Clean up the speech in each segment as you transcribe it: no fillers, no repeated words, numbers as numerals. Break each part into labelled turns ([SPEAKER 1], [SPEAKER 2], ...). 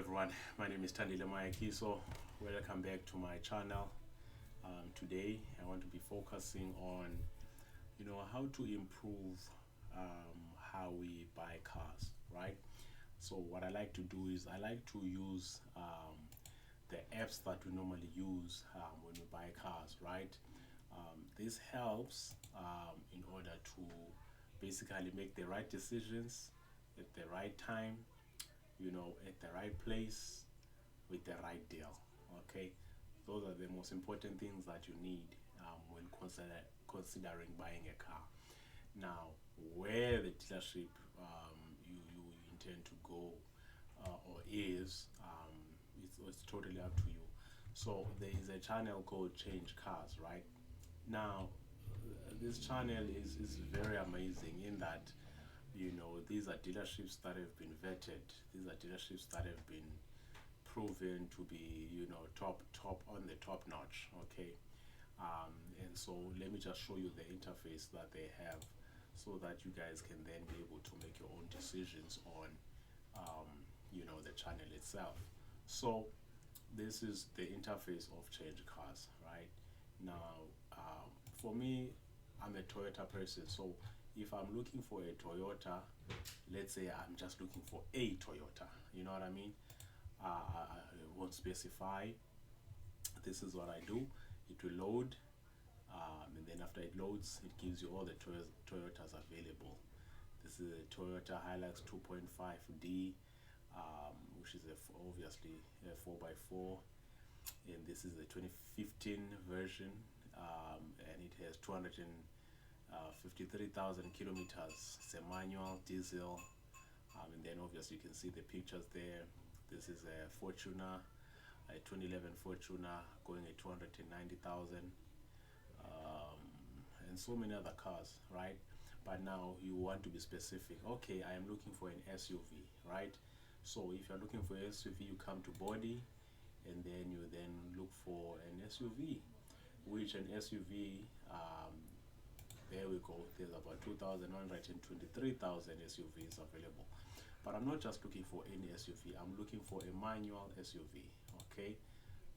[SPEAKER 1] everyone, my name is Tandile Mayakiso. Welcome back to my channel. Today I want to be focusing on how to improve how we buy cars, right? So what I like to do is I like to use the apps that we normally use when we buy cars, right? This helps in order to basically make the right decisions at the right time, at the right place with the right deal. Okay, those are the most important things that you need when considering buying a car. Now, where the dealership you intend to go or is, it's totally up to you. So there is a channel called Change Cars, right? Now, this channel is very amazing in that these are dealerships that have been vetted. These are dealerships that have been proven to be top on the top notch. Okay, and so let me just show you the interface that they have so that you guys can then be able to make your own decisions on the channel itself. So this is the interface of Change Cars, right? Now, for me, I'm a Toyota person, so if I'm looking for a Toyota, let's say I'm just looking for a Toyota, you know what I mean? I won't specify. This is what I do. It will load, and then after it loads, it gives you all the Toyotas available. This is a Toyota Hilux 2.5D, which is obviously a 4x4, and this is the 2015 version, and it has 253,000 kilometers. It's a manual diesel, and then obviously you can see the pictures there. This is a Fortuner, a 2011 Fortuner going at 290,000, and so many other cars, right? But now you want to be specific. Okay, I am looking for an SUV, right? So if you're looking for an SUV, you come to body, and then you then look for an SUV, which an SUV, there we go, there's about 2,123,000 SUVs available. But I'm not just looking for any SUV, I'm looking for a manual SUV. Okay,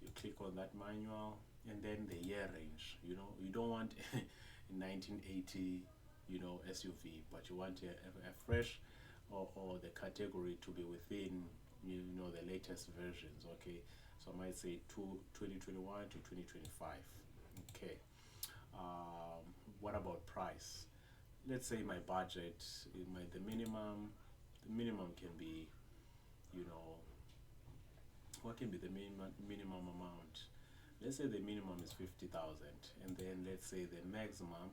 [SPEAKER 1] you click on that manual, and then the year range. You don't want a 1980 SUV, but you want a fresh, or the category to be within the latest versions. Okay, so I might say 2021 to 2025. Okay, what about price? Let's say my budget, the minimum can be, what can be the minimum amount? Let's say the minimum is 50,000, and then let's say the maximum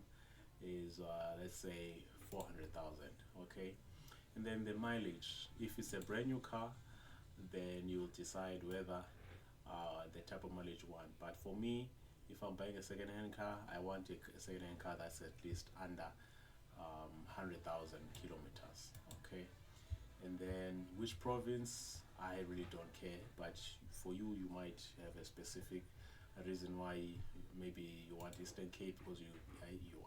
[SPEAKER 1] is let's say 400,000. Okay, and then the mileage. If it's a brand new car, then you'll decide whether the type of mileage you want. But for me, if I'm buying a second-hand car, I want a second-hand car that's at least under 100,000 kilometers. Okay, and then which province, I really don't care, but for you, you might have a specific reason why. Maybe you want Eastern Cape because you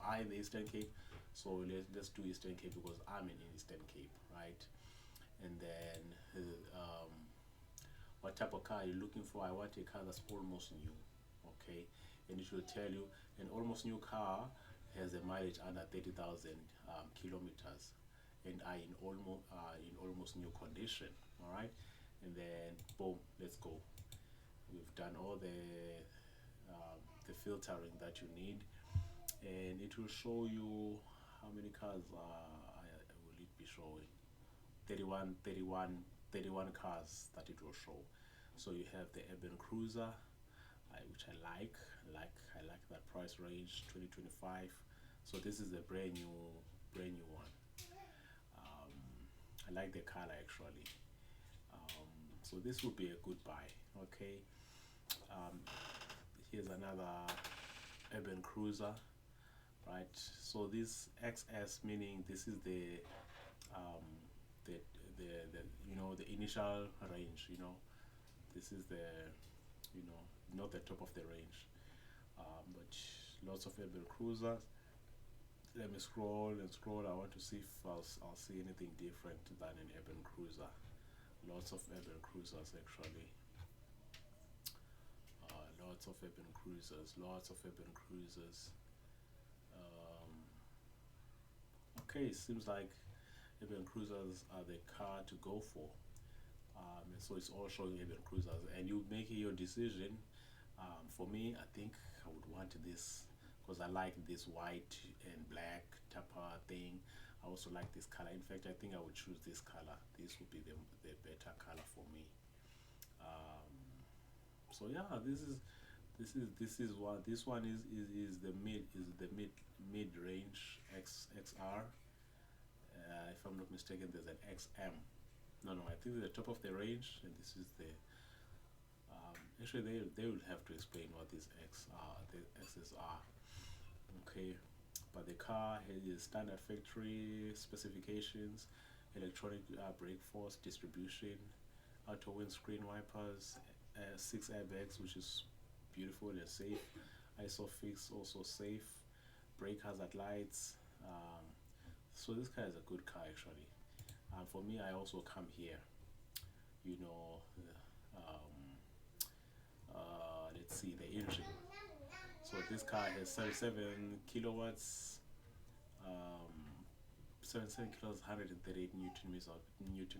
[SPEAKER 1] are in the Eastern Cape, so let's do Eastern Cape because I'm in Eastern Cape, right? And then what type of car are you looking for? I want a car that's almost new. Okay, and it will tell you an almost new car has a mileage under 30,000 kilometers and are in almost new condition. All right, and then boom, let's go. We've done all the filtering that you need, and it will show you how many cars will it be showing. 31 cars that it will show. So you have the urban cruiser, which I like that price range, 2025. So this is a brand new one. I like the color actually. So this would be a good buy. Okay, here's another urban cruiser, right? So this XS, meaning this is um, the initial range. This is the not the top of the range, but lots of urban cruisers. Let me scroll and scroll. I want to see if I'll see anything different than an urban cruiser. Lots of urban cruisers actually. Lots of urban cruisers. Lots of urban cruisers. Um, okay, seems like urban cruisers are the car to go for. And so it's all showing urban cruisers, and you making your decision. For me, I think I would want this because I like this white and black tapa thing. I also like this color. In fact, I think I would choose this color. This would be the better color for me. Um, so yeah, this is what this one is the mid range XR. If I'm not mistaken, there's an XM. No, no, I think the top of the range, and this is the. Actually, they will have to explain what these X are, the X's are. Okay, but the car has standard factory specifications, electronic brake force distribution, auto windscreen wipers, 6 airbags, which is beautiful and safe. ISOFIX also safe. Brake hazard lights. So this car is a good car actually. For me, I also come here. You know, um, let's see the engine. So this car has 37 kilowatts, um, 77 kilos, 138 newton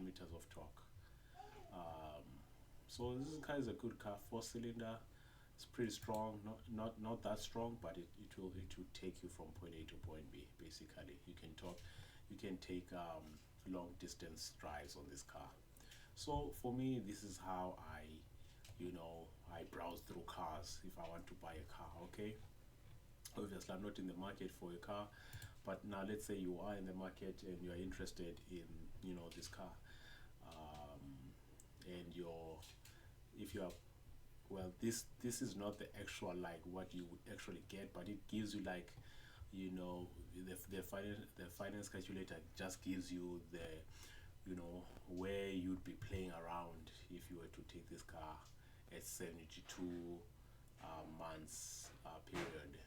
[SPEAKER 1] meters of torque. Um, so this car is a good car, 4 cylinder. It's pretty strong, not that strong, but it will take you from point A to point B. Basically, you can take long distance drives on this car. So for me, this is how I browse through cars if I want to buy a car. Okay, obviously I'm not in the market for a car, but now let's say you are in the market and you are interested in this car, um, and if you are well, this is not the actual like what you would actually get, but it gives you like the finance calculator just gives you the where you'd be playing around if you were to take this car at 72 months period.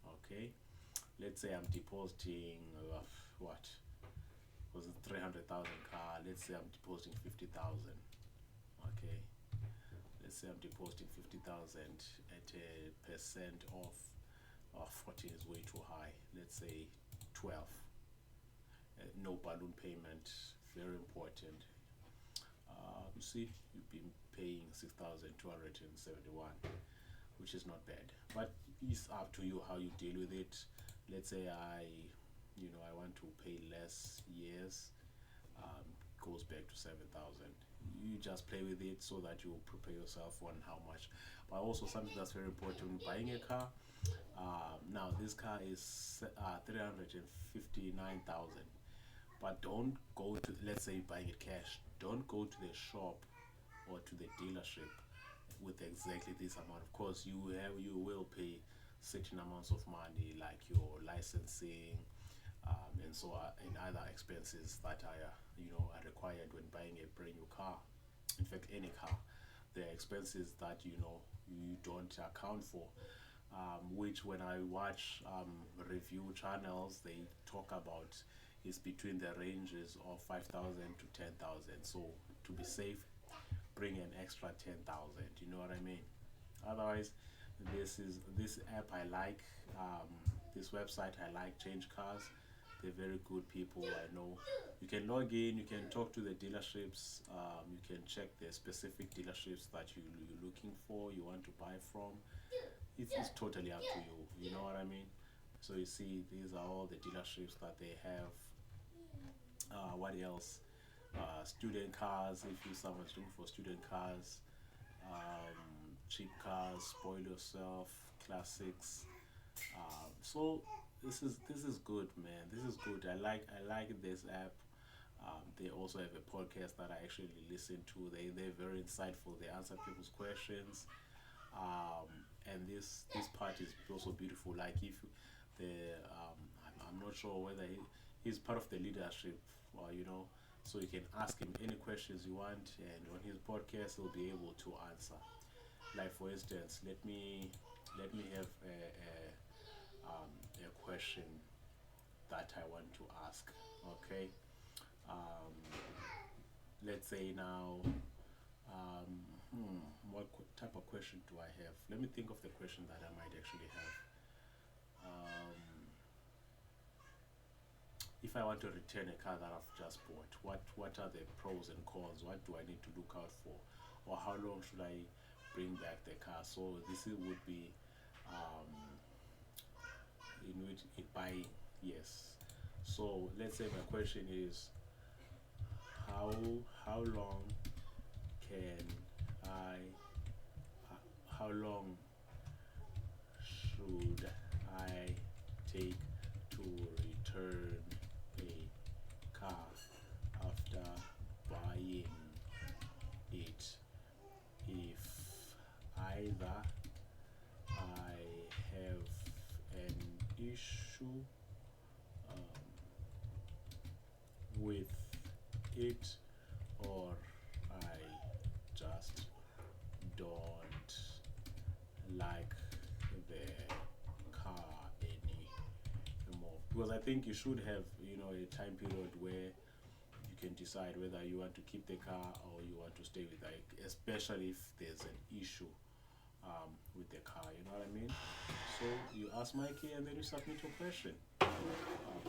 [SPEAKER 1] Okay, let's say I'm depositing what was it 300,000 car. Let's say I'm depositing 50,000. Okay, let's say I'm depositing 50,000 at a percent of 14 is way too high. Let's say 12. No balloon payment, very important. You see, you've been paying 6,271, which is not bad. But it's up to you how you deal with it. Let's say I want to pay less years. Um, Goes back to 7,000. You just play with it so that you prepare yourself on how much. But also something that's very important when buying a car. Now this car is 359,000. But don't go to, let's say buying it cash. Don't go to the shop or to the dealership with exactly this amount. Of course, you will pay certain amounts of money like your licensing, and so and other expenses that are required when buying a brand new car. In fact, any car, there are expenses that you don't account for. Which when I watch review channels, they talk about is between the ranges of 5,000 to 10,000. So to be safe, bring an extra 10,000. You know what I mean? Otherwise, this app I like. This website I like. Changecars. They're very good people. I know. You can log in. You can talk to the dealerships. You can check the specific dealerships that you're looking for. You want to buy from. It's totally up to you. You know what I mean? So you see, these are all the dealerships that they have. What else? Student cars. If you someone's looking for student cars, cheap cars, spoil yourself, classics. So this is good, man. This is good. I like this app. They also have a podcast that I actually listen to. They're very insightful. They answer people's questions. Um, and this part is also beautiful. Like if the I'm not sure whether he's part of the leadership, or so you can ask him any questions you want, and on his podcast he'll be able to answer. Like for instance, let me have a question that I want to ask. Okay, um, let's say now, what type of question do I have? Let me think of the question that I might actually have. If I want to return a car that I've just bought, what are the pros and cons? What do I need to look out for, or how long should I bring back the car? So would be um, in which it by yes. So let's say my question is how how long can I how long should I take to return a car after buying it? If either I have an issue um, with it, or I just don't like the car anymore. Because I think you should have, a time period where you can decide whether you want to keep the car or you want to stay with it, especially if there's an issue with the car. You know what I mean? So you ask Mikey and then you submit your question.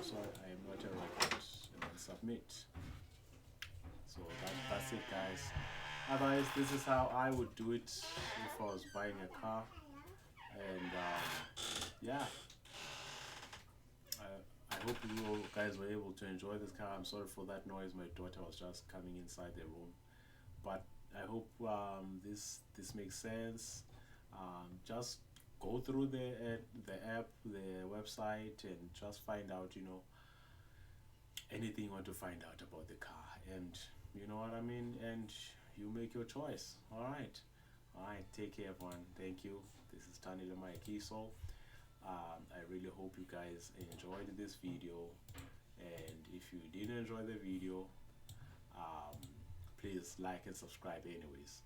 [SPEAKER 1] So I am not a robot, and then submit. So that's it, guys. Otherwise, this is how I would do it if I was buying a car. And yeah, I hope you all guys were able to enjoy this car. I'm sorry for that noise. My daughter was just coming inside the room, but I hope this makes sense. Just go through the app, the website, and just find out, anything you want to find out about the car, and you know what I mean. And you make your choice. All right. Take care, everyone. Thank you. This is Tani Kiso. I really hope you guys enjoyed this video, and if you didn't enjoy the video, um, please like and subscribe anyways,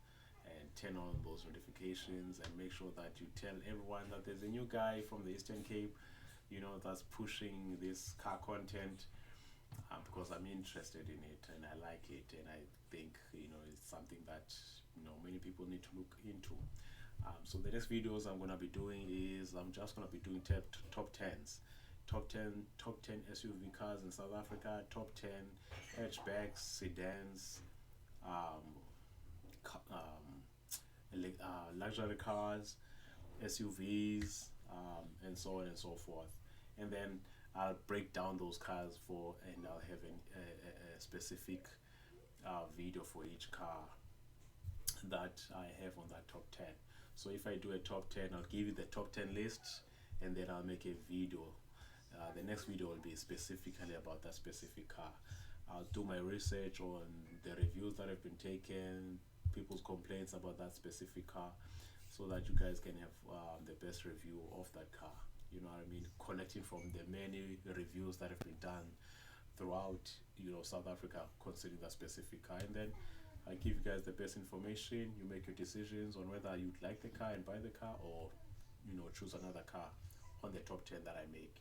[SPEAKER 1] and turn on those notifications, and make sure that you tell everyone that there's a new guy from the Eastern Cape, that's pushing this car content, because I'm interested in it and I like it, and I think it's something that many people need to look into. So the next videos I'm gonna be doing is I'm just gonna be doing top tens, top 10 SUV cars in South Africa, top 10 hatchbacks, sedans, um, luxury cars, SUVs, and so on and so forth. And then I'll break down those cars and I'll have a specific video for each car that I have on that top 10. So if I do a top 10, I'll give you the top 10 list, and then I'll make a video. The next video will be specifically about that specific car. I'll do my research on the reviews that have been taken, people's complaints about that specific car, so that you guys can have the best review of that car. You know what I mean? Collecting from the many reviews that have been done throughout, South Africa concerning that specific car, and then I give you guys the best information. You make your decisions on whether you'd like the car and buy the car, or choose another car on the top 10 that I make.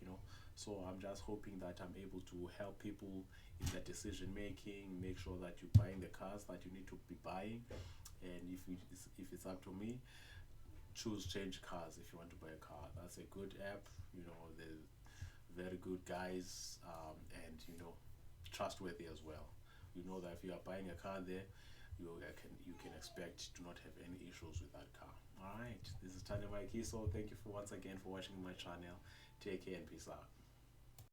[SPEAKER 1] So I'm just hoping that I'm able to help people in that decision making, make sure that you're buying the cars that you need to be buying, and if it's up to me, choose Changecars if you want to buy a car. That's a good app. They're very good guys, and trustworthy as well. You know that if you are buying a car there, you can expect to not have any issues with that car. All right, this is Tanya Maikiso. Thank you once again for watching my channel. Take care and peace out.